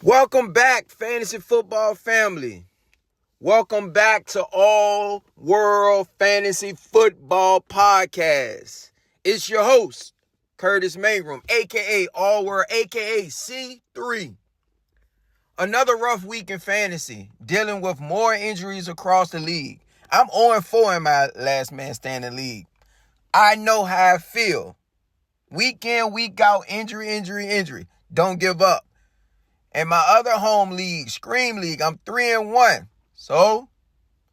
Welcome back, fantasy football family. Welcome back to All World Fantasy Football Podcast. It's your host, Curtis Mayroom, a.k.a. All World, a.k.a. C3. Another rough week in fantasy, dealing with more injuries across the league. I'm 0-4 in my last man standing league. I know how I feel. Week in, week out, injury. Don't give up. In my other home league, Scream League, I'm 3-1. So,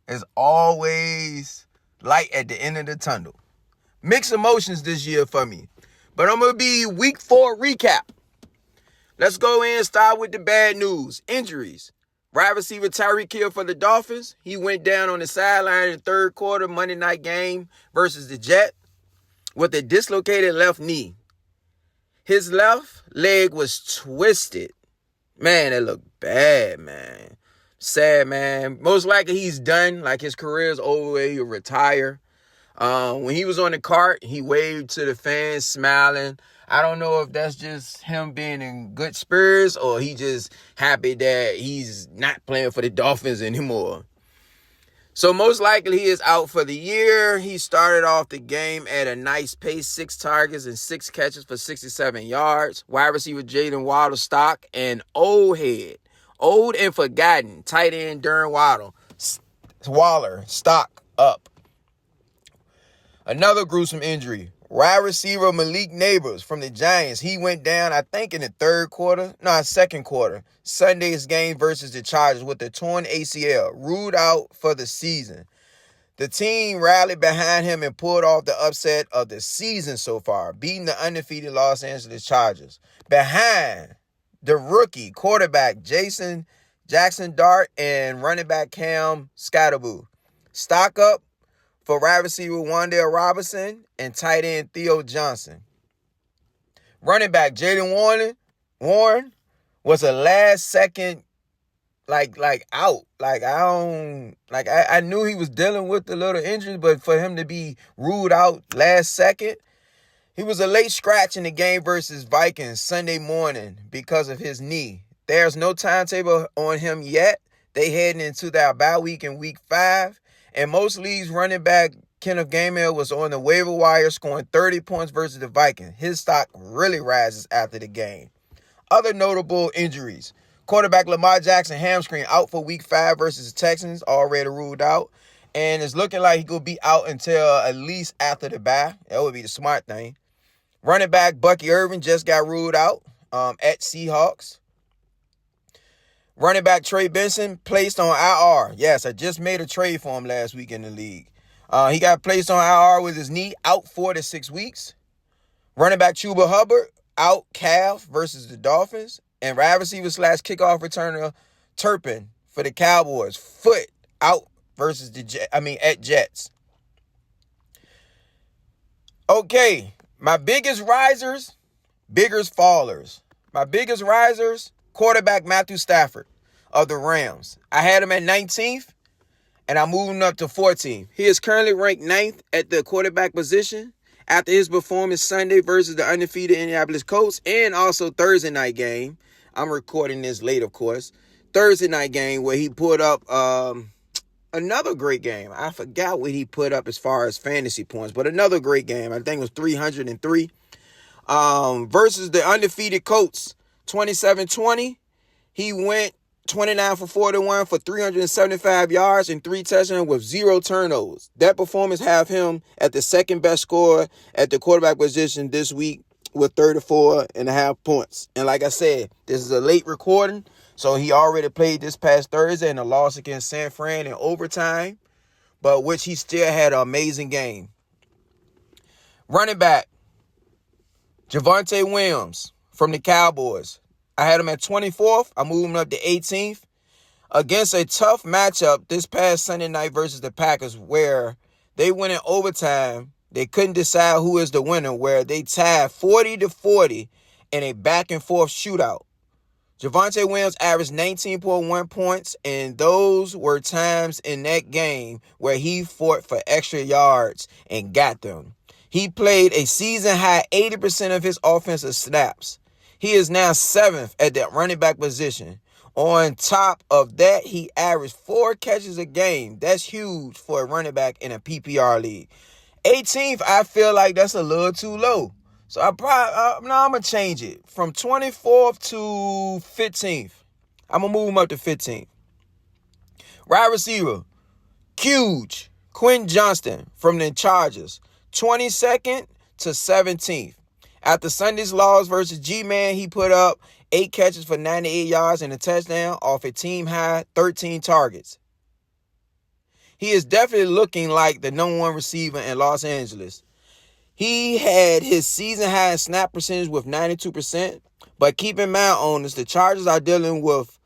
it's always light at the end of the tunnel. Mixed emotions this year for me. But I'm going to be week 4 recap. Let's go in and start with the bad news. Injuries. Wide receiver Tyreek Hill for the Dolphins. He went down on the sideline in the third quarter Monday night game versus the Jets with a dislocated left knee. His left leg was twisted. Man, that looked bad, man. Sad, man. Most likely he's done. Like, his career's over. He'll retire. When he was on the cart, he waved to the fans, smiling. I don't know if that's just him being in good spirits or he just happy that he's not playing for the Dolphins anymore. So most likely he is out for the year. He started off the game at a nice pace, 6 targets and 6 catches for 67 yards. Wide receiver Jalen Waddle stock and old and forgotten tight end Darren Waller stock up. Another gruesome injury. Wide receiver Malik Neighbors from the Giants. He went down, I think, in the second quarter. Sunday's game versus the Chargers with a torn ACL. Ruled out for the season. The team rallied behind him and pulled off the upset of the season so far, beating the undefeated Los Angeles Chargers. Behind the rookie quarterback Jackson Dart and running back Cam Scatterboo. Stock up for wide receiver Wan'Dale Robinson and tight end Theo Johnson. Running back Jaylen Warren was a last second out. I knew he was dealing with a little injury, but for him to be ruled out last second, he was a late scratch in the game versus Vikings Sunday morning because of his knee. There's no timetable on him yet. They heading into their bye week in week 5. And most leagues, running back Kenneth Gainwell was on the waiver wire scoring 30 points versus the Vikings. His stock really rises after the game. Other notable injuries. Quarterback Lamar Jackson hamstring out for week 5 versus the Texans, already ruled out. And it's looking like he could be out until at least after the bye. That would be the smart thing. Running back Bucky Irvin just got ruled out at Seahawks. Running back Trey Benson placed on IR. Yes, I just made a trade for him last week in the league. He got placed on IR with his knee, out 4 to 6 weeks. Running back Chuba Hubbard, out calf versus the Dolphins. And wide receiver / kickoff returner Turpin for the Cowboys, foot out versus at Jets. Okay, my biggest risers, biggest fallers. My biggest risers, quarterback Matthew Stafford of the Rams. I had him at 19th, and I moved him up to 14th. He is currently ranked 9th at the quarterback position after his performance Sunday versus the undefeated Indianapolis Colts and also Thursday night game. I'm recording this late, of course. Thursday night game where he put up another great game. I forgot what he put up as far as fantasy points, but another great game. I think it was 303. Versus the undefeated Colts, 27-20. He went 29 for 41 for 375 yards and 3 touchdowns with 0 turnovers. That performance have him at the second best scorer at the quarterback position this week with 34.5 points. And like I said, this is a late recording, so he already played this past Thursday in a loss against San Fran in overtime, but which he still had an amazing game. Running back Javonte Williams from the Cowboys. I had him at 24th. I moved him up to 18th. Against a tough matchup this past Sunday night versus the Packers where they went in overtime. They couldn't decide who is the winner, where they tied 40-40 in a back-and-forth shootout. Javonte Williams averaged 19.1 points, and those were times in that game where he fought for extra yards and got them. He played a season-high 80% of his offensive snaps. He is now 7th at that running back position, On top of that, he averaged 4 catches a game. That's huge for a running back in a PPR league. 18th, I feel like that's a little too low. So I'm going to change it from 24th to 15th. I'm going to move him up to 15th. Wide receiver, huge. Quentin Johnston from the Chargers, 22nd to 17th. After Sunday's loss versus G-Man, he put up 8 catches for 98 yards and a touchdown off a team-high 13 targets. He is definitely looking like the number one receiver in Los Angeles. He had his season-high snap percentage with 92%, but keep in mind, owners, the Chargers are dealing with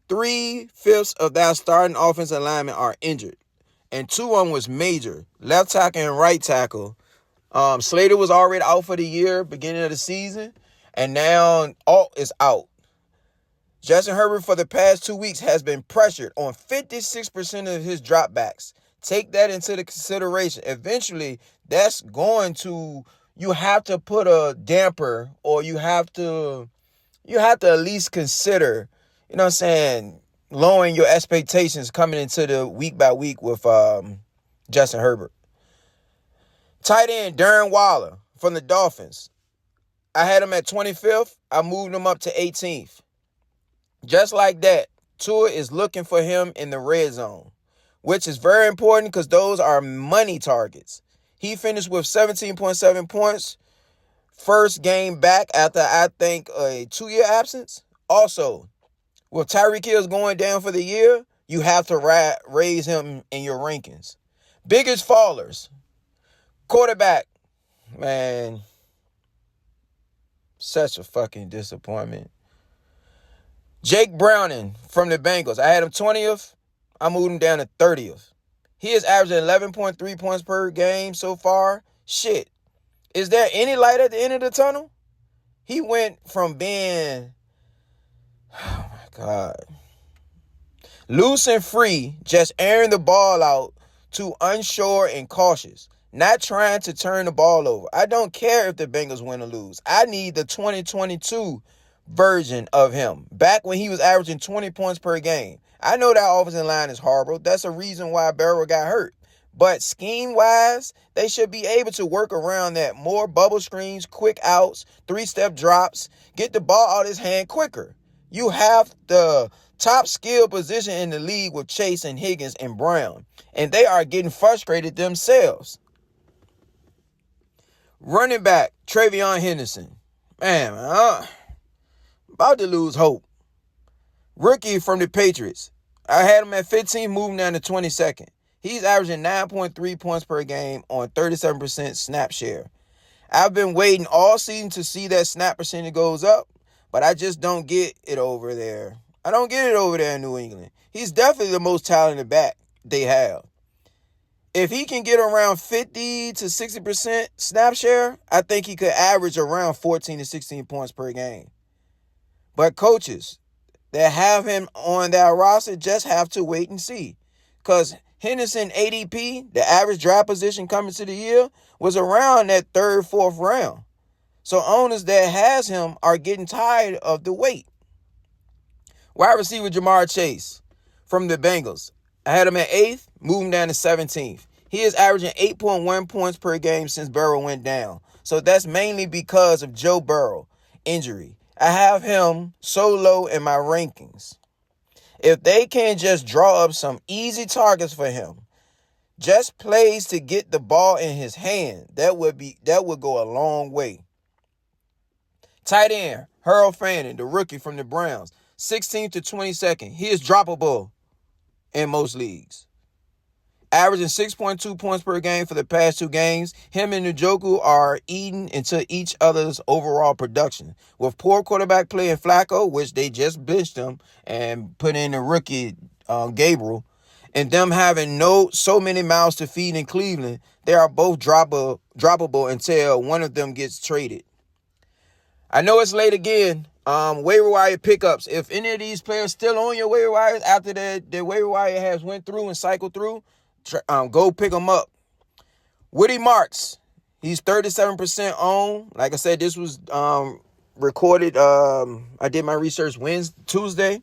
3/5 of their starting offensive linemen are injured, and 2 of them was major, left tackle and right tackle. Slater was already out for the year, beginning of the season, and now Alt is out. Justin Herbert for the past 2 weeks has been pressured on 56% of his dropbacks. Take that into the consideration. Eventually, that's going to, you have to put a damper, or you have to at least consider, you know what I'm saying, lowering your expectations coming into the week by week with Justin Herbert. Tight end Darren Waller from the Dolphins. I had him at 25th. I moved him up to 18th. Just like that, Tua is looking for him in the red zone, which is very important because those are money targets. He finished with 17.7 points. First game back after, I think, a 2-year absence. Also, with Tyreek Hill going down for the year, you have to raise him in your rankings. Biggest fallers. Quarterback, man, such a fucking disappointment. Jake Browning from the Bengals. I had him 20th. I moved him down to 30th. He is averaging 11.3 points per game so far. Shit. Is there any light at the end of the tunnel? He went from being, oh my God, loose and free, just airing the ball out, to unsure and cautious, not trying to turn the ball over. I don't care if the Bengals win or lose. I need the 2022 version of him, back when he was averaging 20 points per game. I know that offensive line is horrible. That's a reason why Barrow got hurt. But scheme-wise, they should be able to work around that. More bubble screens, quick outs, 3-step drops, get the ball out of his hand quicker. You have the top skill position in the league with Chase and Higgins and Brown, and they are getting frustrated themselves. Running back, Travion Henderson. Man, about to lose hope. Rookie from the Patriots. I had him at 15, moving down to 22nd. He's averaging 9.3 points per game on 37% snap share. I've been waiting all season to see that snap percentage goes up, but I just don't get it over there. I don't get it over there in New England. He's definitely the most talented back they have. If he can get around 50 to 60% snap share, I think he could average around 14 to 16 points per game. But coaches that have him on their roster just have to wait and see. Because Henderson ADP, the average draft position coming to the year, was around that 3rd, 4th round. So owners that has him are getting tired of the wait. Wide receiver Jamar Chase from the Bengals. I had him at 8th, moved him down to 17th. He is averaging 8.1 points per game since Burrow went down. So that's mainly because of Joe Burrow injury. I have him so low in my rankings. If they can just draw up some easy targets for him, just plays to get the ball in his hand, that would go a long way. Tight end, Harold Fanning, the rookie from the Browns, 16th to 22nd. He is droppable in most leagues. Averaging 6.2 points per game for the past 2 games. Him and Njoku are eating into each other's overall production. With poor quarterback play in Flacco, which they just benched him and put in the rookie Gabriel, and them having so many mouths to feed in Cleveland, they are both droppable until one of them gets traded. I know it's late again. Waiver wire pickups. If any of these players still on your waiver wires after the waiver wire has went through and cycled through, go pick them up. Woody Marks, he's 37% owned. Like I said, this was recorded. I did my research Tuesday.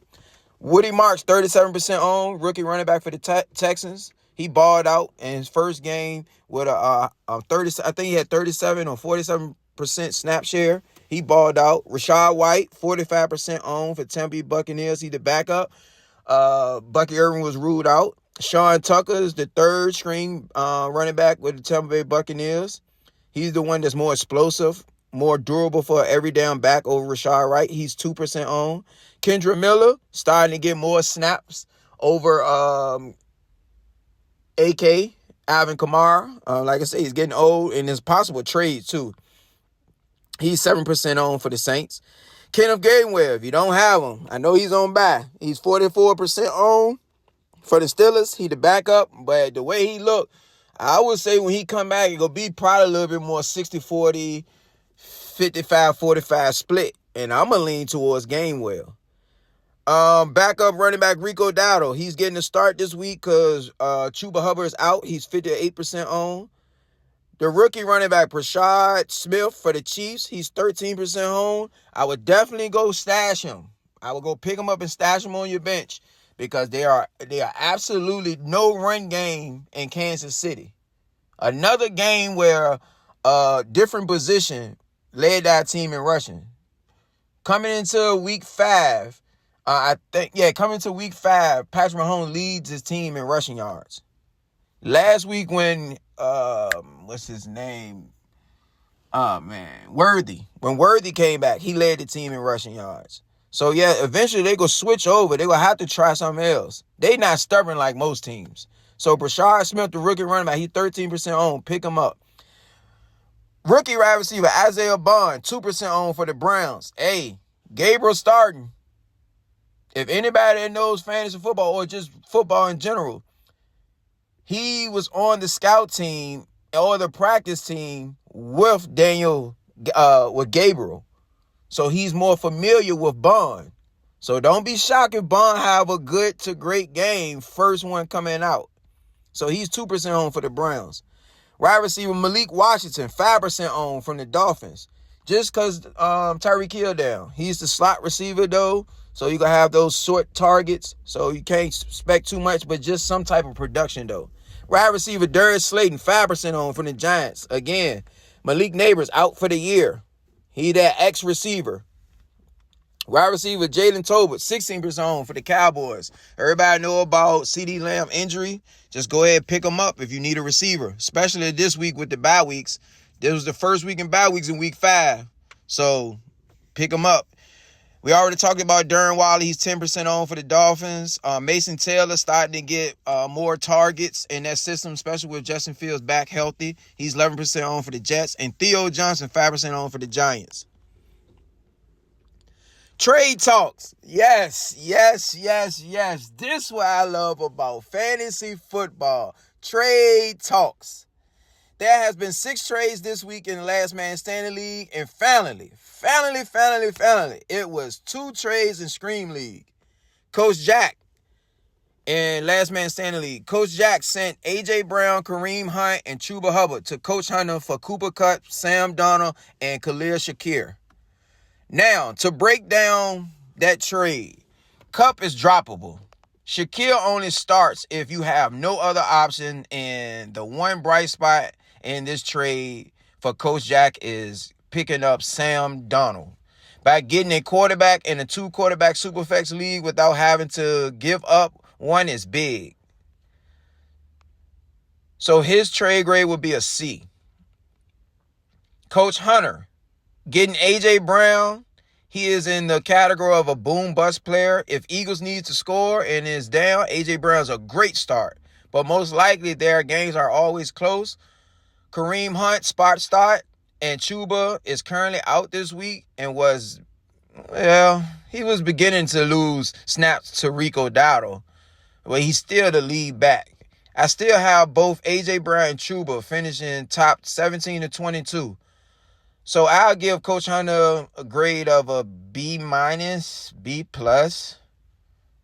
Woody Marks, 37% owned, rookie running back for the Texans. He balled out in his first game with a 30. I think he had 37 or 47% snap share. He balled out. Rachaad White, 45% owned for Tampa Bay Buccaneers. He the backup. Bucky Irving was ruled out. Sean Tucker is the third string running back with the Tampa Bay Buccaneers. He's the one that's more explosive, more durable for every down back over Rachaad White. He's 2% owned. Kendra Miller starting to get more snaps over AK, Alvin Kamara. Like I say, he's getting old, and it's possible trades too. He's 7% owned for the Saints. Kenneth Gainwell, if you don't have him, I know he's on bye. He's 44% owned for the Steelers. He the backup, but the way he look, I would say when he come back, it's going to be probably a little bit more 60-40, 55-45 split. And I'm going to lean towards Gainwell. Backup running back Rico Dowdle. He's getting a start this week because Chuba Hubbard is out. He's 58% owned. The rookie running back Rashad Smith for the Chiefs. He's 13% owned. I would definitely go stash him. I would go pick him up and stash him on your bench because they are absolutely no run game in Kansas City. Another game where a different position led that team in rushing. Coming into week 5, coming to week 5, Patrick Mahomes leads his team in rushing yards. Last week when, what's his name? Worthy. When Worthy came back, he led the team in rushing yards. So, yeah, eventually they go switch over. They will have to try something else. They not stubborn like most teams. So, Brashard Smith, the rookie running back, he 13% owned. Pick him up. Rookie wide receiver Isaiah Bond, 2% owned for the Browns. Hey, Gabriel starting. If anybody that knows fantasy football or just football in general, he was on the scout team or the practice team with with Gabriel. So he's more familiar with Bond. So don't be shocked if Bond have a good to great game, first one coming out. So he's 2% owned for the Browns. Wide receiver Malik Washington, 5% owned from the Dolphins. Just because Tyreek Hill down. He's the slot receiver, though. So you're going to have those short targets. So you can't expect too much, but just some type of production, though. Wide receiver Darius Slayton, 5% owned from the Giants. Again, Malik Neighbors out for the year. He that ex-receiver. Wide receiver Jalen Tolbert, 16% owned for the Cowboys. Everybody know about CeeDee Lamb injury. Just go ahead and pick him up if you need a receiver, especially this week with the bye weeks. This was the first week in bye weeks in week 5. So pick him up. We already talked about Darren Waller. He's 10% owned for the Dolphins. Mason Taylor starting to get more targets in that system, especially with Justin Fields back healthy. He's 11% owned for the Jets. And Theo Johnson, 5% owned for the Giants. Trade talks. Yes. This is what I love about fantasy football. Trade talks. There has been 6 trades this week in the Last Man Standing League. And finally, it was 2 trades in Scream League. Coach Jack in Last Man Standing League. Coach Jack sent A.J. Brown, Kareem Hunt, and Chuba Hubbard to Coach Hunter for Cooper Kupp, Sam Darnold, and Khalil Shakir. Now, to break down that trade, Kupp is droppable. Shakir only starts if you have no other option, and the one bright spot in this trade for Coach Jack is picking up Sam Darnold. By getting a quarterback in a 2-quarterback Superflex league without having to give up one is big. So his trade grade would be a C. Coach Hunter, getting A.J. Brown, he is in the category of a boom-bust player. If Eagles need to score and is down, A.J. Brown's a great start. But most likely their games are always close. Kareem Hunt, spot start. And Chuba is currently out this week and he was beginning to lose snaps to Rico Dowdle. But he's still the lead back. I still have both A.J. Brown and Chuba finishing top 17 to 22. So I'll give Coach Hunter a grade of a B-, B+. It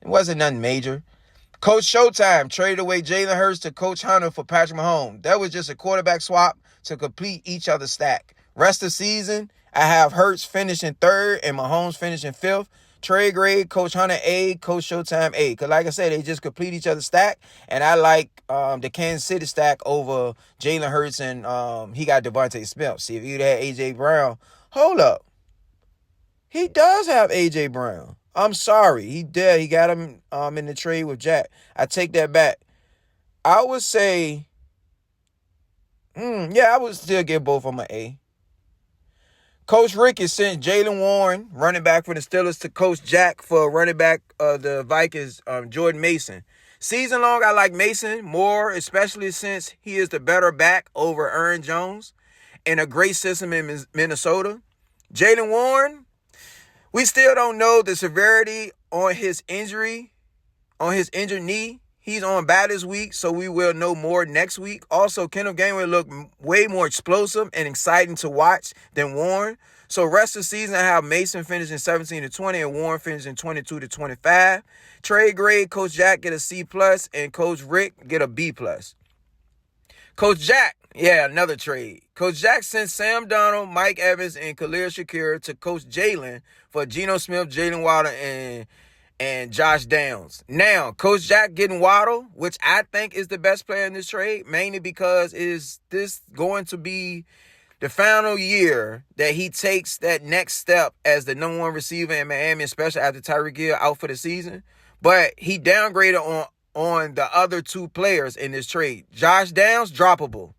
wasn't nothing major. Coach Showtime traded away Jalen Hurts to Coach Hunter for Patrick Mahomes. That was just a quarterback swap to complete each other's stack. Rest of the season, I have Hurts finishing 3rd and Mahomes finishing 5th. Trade grade, Coach Hunter A, Coach Showtime A. Because like I said, they just complete each other's stack. And I like the Kansas City stack over Jalen Hurts and he got Devontae Smith. See, if you'd had A.J. Brown, hold up. He does have A.J. Brown. I'm sorry. He did. He got him in the trade with Jack. I take that back. I would say, I would still give both of them an A. Coach Rickey sent Jaylen Warren, running back for the Steelers, to Coach Jack for running back of the Vikings, Jordan Mason. Season long, I like Mason more, especially since he is the better back over Aaron Jones in a great system in Minnesota. Jaylen Warren, we still don't know the severity on his injured knee. He's on bye this week, so we will know more next week. Also, Kenneth Gainwell looked way more explosive and exciting to watch than Warren. So rest of the season, I have Mason finishing 17-20 and Warren finishing 22-25. Trade grade, Coach Jack get a C+, and Coach Rick get a B+. Coach Jack, another trade. Coach Jack sent Sam Darnold, Mike Evans, and Khalil Shakir to Coach Jalen for Geno Smith, Jalen Waddle, and Josh Downs. Now, Coach Jack getting Waddle, which I think is the best player in this trade, mainly because is this going to be the final year that he takes that next step as the number one receiver in Miami, especially after Tyreek Hill out for the season. But he downgraded on the other two players in this trade. Josh Downs, droppable.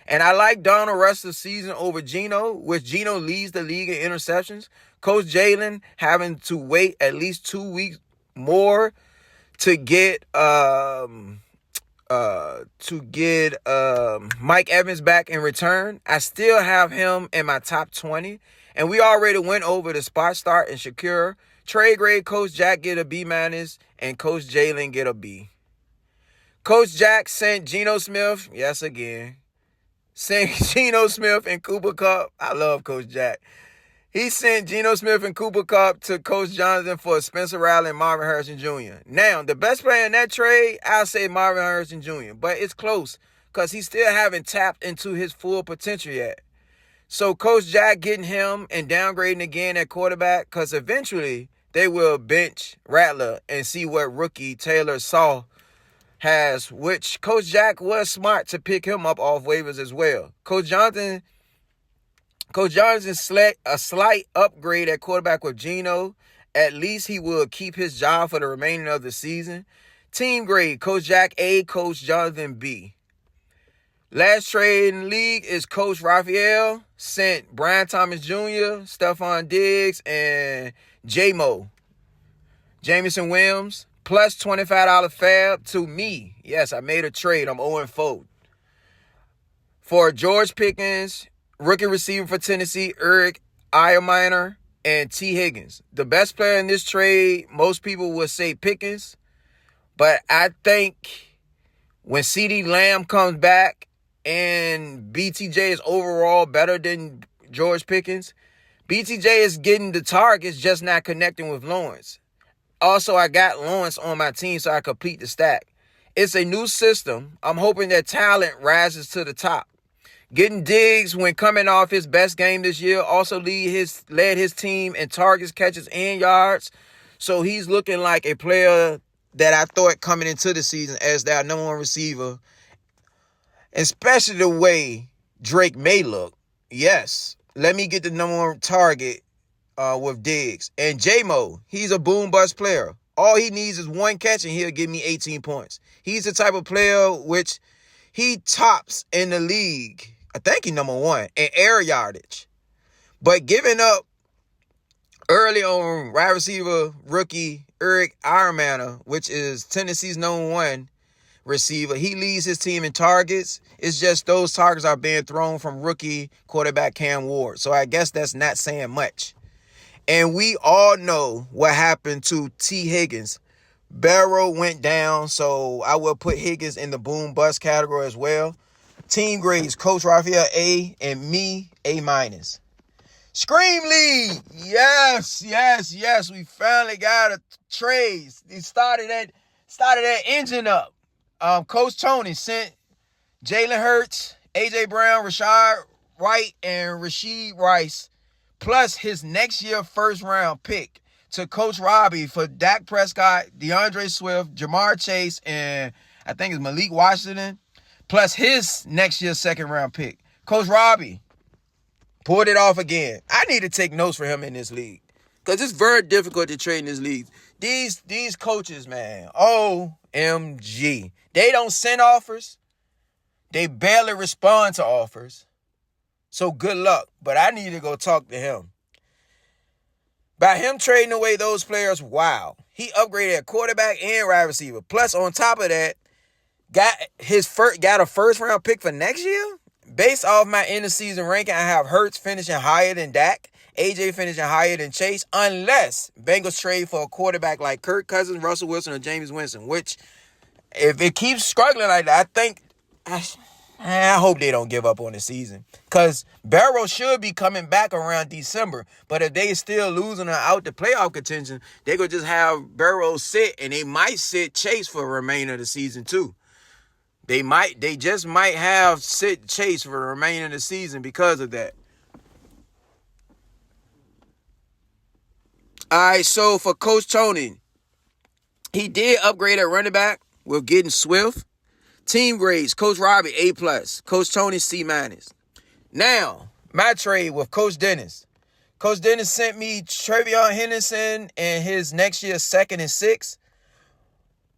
And I like Donald rest of the season over Geno, which Geno leads the league in interceptions. Coach Jalen having to wait at least 2 weeks more to get Mike Evans back in return. I still have him in my top 20. And we already went over the spot start and Shakir. Trade grade, Coach Jack get a B- and Coach Jalen get a B. Coach Jack sent Geno Smith, yes again. Sent Geno Smith and Cooper Kupp. I love Coach Jack. He sent Geno Smith and Cooper Kupp to Coach Jonathan for Spencer Rattler and Marvin Harrison Jr. Now, the best player in that trade, I'll say Marvin Harrison Jr., but it's close because he still haven't tapped into his full potential yet. So Coach Jack getting him and downgrading again at quarterback because eventually they will bench Rattler and see what rookie Taylor Saw has, which Coach Jack was smart to pick him up off waivers as well. Coach Johnson select a slight upgrade at quarterback with Geno. At least he will keep his job for the remainder of the season. Team grade, Coach Jack A, Coach Jonathan B. Last trade in the league is Coach Raphael sent Brian Thomas Jr., Stephon Diggs, and J-Mo. Jameson Williams, plus $25 fab to me. Yes, I made a trade. I'm 0-4. For George Pickens, rookie receiver for Tennessee, Eric Ayeminer, and T. Higgins. The best player in this trade, most people would say Pickens. But I think when CeeDee Lamb comes back and BTJ is overall better than George Pickens, BTJ is getting the targets, just not connecting with Lawrence. Also, I got Lawrence on my team, so I complete the stack. It's a new system. I'm hoping that talent rises to the top. Getting Diggs when coming off his best game this year, also led his team in targets, catches, and yards. So he's looking like a player that I thought coming into the season as their number one receiver, especially the way Drake may look. Yes, let me get the number one target with Diggs. And J-Mo, he's a boom-bust player. All he needs is one catch and he'll give me 18 points. He's the type of player which he tops in the league. I think he's number one in air yardage. But giving up early on wide receiver rookie Eric Ayeminer, which is Tennessee's number one receiver, he leads his team in targets. It's just those targets are being thrown from rookie quarterback Cam Ward. So I guess that's not saying much. And we all know what happened to T. Higgins. Barrow went down, so I will put Higgins in the boom bust category as well. Team grades, Coach Raphael A and me A-. Scream League. Yes. We finally got a trade. He started that engine up. Coach Tony sent Jalen Hurts, A.J. Brown, Rashad White, and Rashee Rice, plus his next year first round pick to Coach Robbie for Dak Prescott, DeAndre Swift, Jamar Chase, and I think it's Malik Washington, plus his next year's second-round pick. Coach Robbie pulled it off again. I need to take notes for him in this league because it's very difficult to trade in this league. These coaches, man, OMG. They don't send offers. They barely respond to offers. So good luck. But I need to go talk to him. By him trading away those players, wow. He upgraded at quarterback and wide receiver. Plus, on top of that, got a first-round pick for next year? Based off my end-of-season ranking, I have Hurts finishing higher than Dak, AJ finishing higher than Chase, unless Bengals trade for a quarterback like Kirk Cousins, Russell Wilson, or Jameis Winston, which, if it keeps struggling like that, I hope they don't give up on the season. Because Barrow should be coming back around December. But if they still losing or out the playoff contention, they could just have Barrow sit, and they might sit Chase for the remainder of the season too. They just might have sit Chase for the remainder of the season because of that. All right, so for Coach Tony, he did upgrade at running back with getting Swift. Team grades, Coach Robbie, A+. Coach Tony, C-. Now, my trade with Coach Dennis. Coach Dennis sent me Trevion Henderson and his next year's 2nd and 6th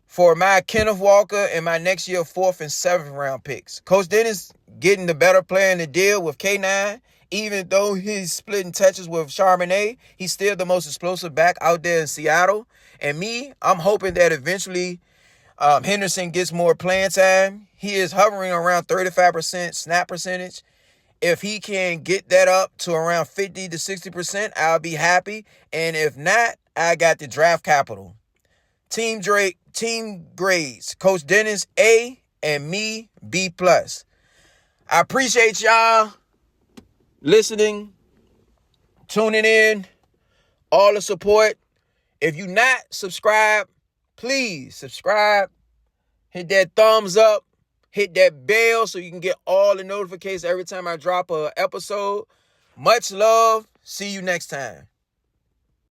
for my Kenneth Walker and my next year 4th and 7th round picks. Coach Dennis getting the better player in the deal with K9. Even though he's splitting touches with Charbonnet, he's still the most explosive back out there in Seattle. And me, I'm hoping that eventually Henderson gets more playing time. He is hovering around 35% snap percentage. If he can get that up to around 50 to 60%, I'll be happy. And if not, I got the draft capital. Team grades, Coach Dennis, A, and me, B+. I appreciate y'all listening, tuning in, all the support. If you not subscribed, please subscribe, hit that thumbs up, hit that bell so you can get all the notifications every time I drop an episode. Much love. See you next time.